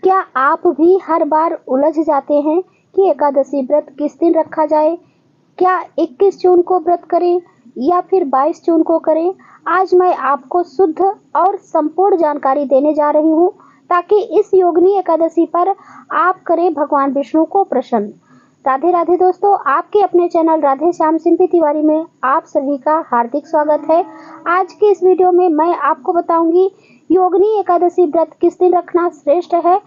क्या आप भी हर बार उलझ जाते हैं कि एकादशी व्रत किस दिन रखा जाए? क्या 21 जून को व्रत करें या फिर 22 जून को करें? आज मैं आपको शुद्ध और संपूर्ण जानकारी देने जा रही हूँ ताकि इस योगिनी एकादशी पर आप करें भगवान विष्णु को प्रसन्न। राधे राधे दोस्तों, आपके अपने चैनल राधे श्याम सिंपी तिवारी में आप सभी का हार्दिक स्वागत है। आज की इस वीडियो में मैं आपको बताऊंगी योगिनी एकादशी व्रत किस दिन रखना श्रेष्ठ है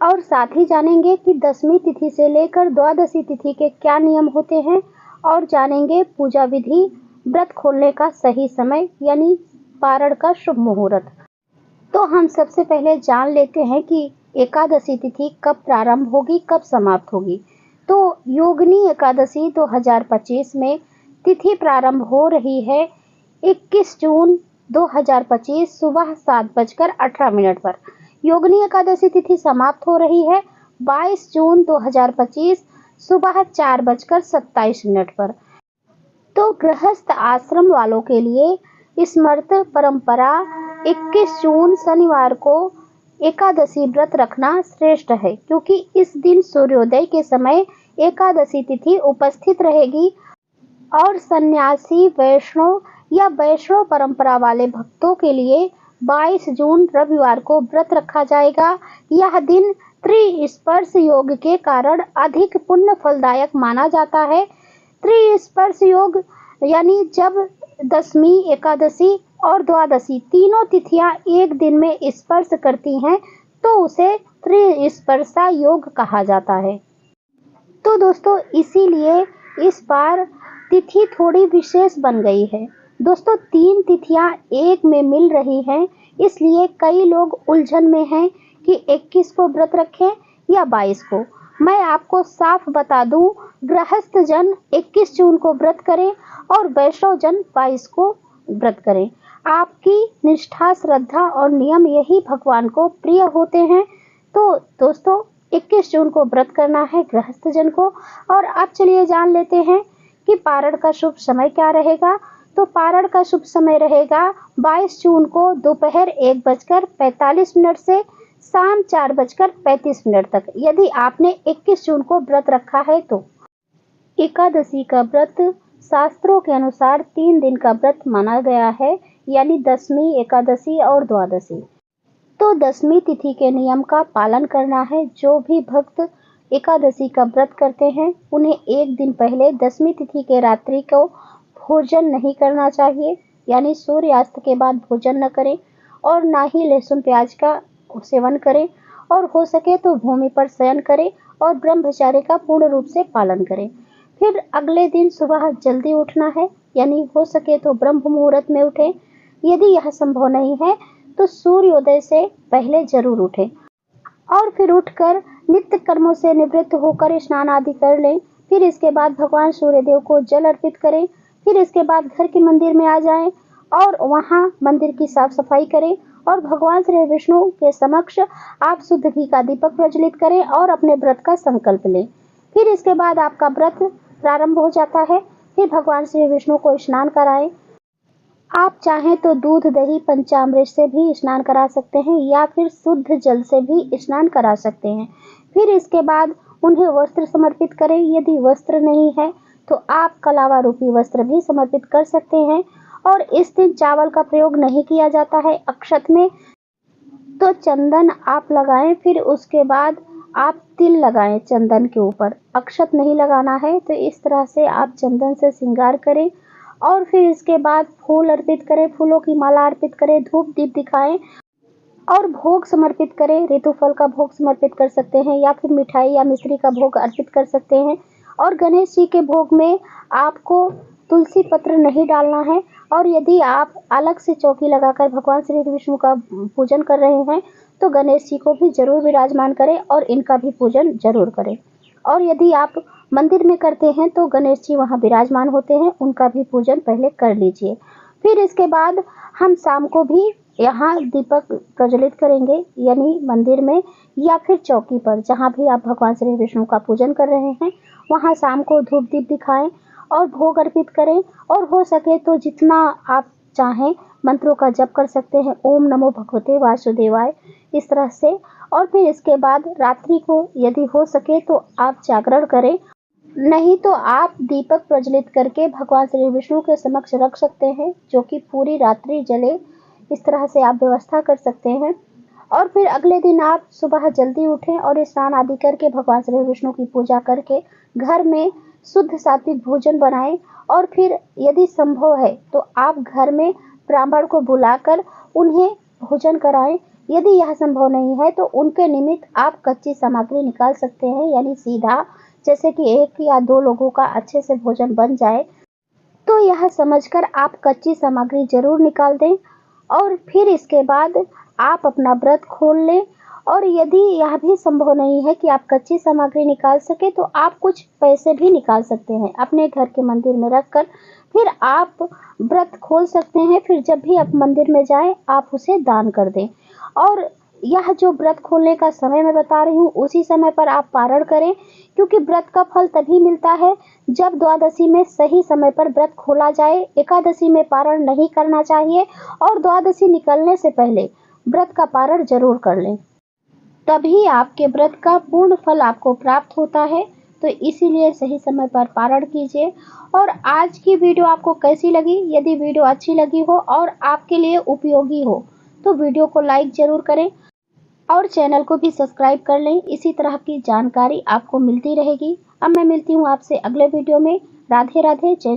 और साथ ही जानेंगे कि दशमी तिथि से लेकर द्वादशी तिथि के क्या नियम होते हैं और जानेंगे पूजा विधि, व्रत खोलने का सही समय यानी पारण का शुभ मुहूर्त। तो हम सबसे पहले जान लेते हैं कि एकादशी तिथि कब प्रारंभ होगी, कब समाप्त होगी। तो योगिनी एकादशी 2025 में तिथि प्रारंभ हो रही है 21 जून 2025 सुबह 7:18 पर। योगिनी एकादशी तिथि समाप्त हो रही है 22 जून 2025 सुबह 4:27 पर। तो गृहस्थ आश्रम वालों के लिए स्मृत परंपरा 21 जून शनिवार को एकादशी व्रत रखना श्रेष्ठ है, क्योंकि इस दिन सूर्योदय के समय एकादशी तिथि उपस्थित रहेगी और सन्यासी, वैष्णव या वैष्णव परंपरा वाले भक्तों के लिए 22 जून रविवार को व्रत रखा जाएगा। यह दिन त्रिस्पर्श योग के कारण अधिक पुण्य फलदायक माना जाता है। त्रिस्पर्श योग यानी जब दशमी, एकादशी और द्वादशी तीनों तिथियां एक दिन में स्पर्श करती हैं तो उसे त्रिस्पर्शा योग कहा जाता है। तो दोस्तों, इसीलिए इस बार तिथि थोड़ी विशेष बन गई है। दोस्तों, 3 तिथियां एक में मिल रही हैं, इसलिए कई लोग उलझन में हैं कि 21 को व्रत रखें या 22 को। मैं आपको साफ बता दूं, गृहस्थ जन 21 जून को व्रत करें और वैष्णव जन 22 को व्रत करें। आपकी निष्ठा, श्रद्धा और नियम यही भगवान को प्रिय होते हैं। तो दोस्तों, 21 जून को व्रत करना है गृहस्थ जन को। और अब चलिए जान लेते हैं कि पारण का शुभ समय क्या रहेगा। तो पारण का शुभ समय रहेगा 22 जून को दोपहर 1:45 से शाम 4:35 तक, यदि आपने 21 जून को व्रत रखा है तो। एकादशी का व्रत शास्त्रों के अनुसार 3 दिन का व्रत माना गया है, यानी दशमी, एकादशी और द्वादशी। तो दशमी तिथि के नियम का पालन करना है। जो भी भक्त एकादशी का व्रत करते हैं उन्हें एक दिन पहले दशमी तिथि के रात्रि को भोजन नहीं करना चाहिए, यानी सूर्यास्त के बाद भोजन न करें और ना ही लहसुन प्याज का सेवन करें, और हो सके तो भूमि पर शयन करें और ब्रह्मचर्य का पूर्ण रूप से पालन करें। फिर अगले दिन सुबह जल्दी उठना है, यानी हो सके तो ब्रह्म मुहूर्त में उठें। यदि यह संभव नहीं है तो सूर्योदय से पहले जरूर उठें और फिर उठकर नित्य कर्मों से निवृत्त होकर स्नान आदि कर लें। फिर इसके बाद भगवान सूर्यदेव को जल अर्पित करें। फिर इसके बाद घर के मंदिर में आ जाएं और वहां मंदिर की साफ सफाई करें और भगवान श्री विष्णु के समक्ष आप शुद्ध घी का दीपक प्रज्वलित करें और अपने व्रत का संकल्प लें। फिर इसके बाद आपका व्रत प्रारंभ हो जाता है। फिर भगवान श्री विष्णु को स्नान कराएं। आप चाहें तो दूध, दही, पंचामृत से भी स्नान करा सकते हैं या फिर शुद्ध जल से भी स्नान करा सकते हैं। फिर इसके बाद उन्हें वस्त्र समर्पित करें। यदि वस्त्र नहीं है तो आप कलावा रूपी वस्त्र भी समर्पित कर सकते हैं। और इस दिन चावल का प्रयोग नहीं किया जाता है अक्षत में, तो चंदन आप लगाएं। फिर उसके बाद आप तिल लगाएं चंदन के ऊपर, अक्षत नहीं लगाना है। तो इस तरह से आप चंदन से श्रृंगार करें और फिर इसके बाद फूल अर्पित करें, फूलों की माला अर्पित करें, धूप दीप दिखाएं और भोग समर्पित करें। ऋतुफल का भोग समर्पित कर सकते हैं या फिर मिठाई या मिश्री का भोग अर्पित कर सकते हैं। और गणेश जी के भोग में आपको तुलसी पत्र नहीं डालना है। और यदि आप अलग से चौकी लगाकर भगवान श्री विष्णु का पूजन कर रहे हैं तो गणेश जी को भी जरूर विराजमान करें और इनका भी पूजन जरूर करें। और यदि आप मंदिर में करते हैं तो गणेश जी वहाँ विराजमान होते हैं, उनका भी पूजन पहले कर लीजिए। फिर इसके बाद हम शाम को भी यहाँ दीपक प्रज्वलित करेंगे, यानी मंदिर में या फिर चौकी पर, जहाँ भी आप भगवान श्री विष्णु का पूजन कर रहे हैं वहाँ शाम को धूप दीप दिखाएं और भोग अर्पित करें। और हो सके तो जितना आप चाहें मंत्रों का जप कर सकते हैं, ओम नमो भगवते वासुदेवाय, इस तरह से। और फिर इसके बाद रात्रि को यदि हो सके तो आप जागरण करें, नहीं तो आप दीपक प्रज्वलित करके भगवान श्री विष्णु के समक्ष रख सकते हैं, जो कि पूरी रात्रि जले। इस तरह से आप व्यवस्था कर सकते हैं। और फिर अगले दिन आप सुबह जल्दी उठें और स्नान आदि करके भगवान श्री विष्णु की पूजा करके घर में शुद्ध सात्विक भोजन बनाएं। और फिर यदि संभव है तो आप घर में ब्राह्मण को बुलाकर उन्हें भोजन कराएं। यदि यह संभव नहीं है तो उनके निमित्त आप कच्ची सामग्री निकाल सकते हैं, यानी सीधा, जैसे कि 1 या 2 लोगों का अच्छे से भोजन बन जाए। तो यह समझकर आप कच्ची सामग्री जरूर निकाल दें। और फिर इसके बाद आप अपना व्रत खोल लें। और यदि यह भी संभव नहीं है कि आप कच्ची सामग्री निकाल सके तो आप कुछ पैसे भी निकाल सकते हैं अपने घर के मंदिर में रखकर, फिर आप व्रत खोल सकते हैं। फिर जब भी आप मंदिर में जाएं आप उसे दान कर दें। और यह जो व्रत खोलने का समय मैं बता रही हूँ उसी समय पर आप पारण करें, क्योंकि व्रत का फल तभी मिलता है जब द्वादशी में सही समय पर व्रत खोला जाए। एकादशी में पारण नहीं करना चाहिए और द्वादशी निकलने से पहले व्रत का पारण जरूर कर लें, तभी आपके व्रत का पूर्ण फल आपको प्राप्त होता है। तो इसीलिए सही समय पर पारण कीजिए। और आज की वीडियो आपको कैसी लगी? यदि वीडियो अच्छी लगी हो और आपके लिए उपयोगी हो तो वीडियो को लाइक जरूर करें और चैनल को भी सब्सक्राइब कर लें। इसी तरह की जानकारी आपको मिलती रहेगी। अब मैं मिलती हूँ आपसे अगले वीडियो में। राधे राधे, जय श्री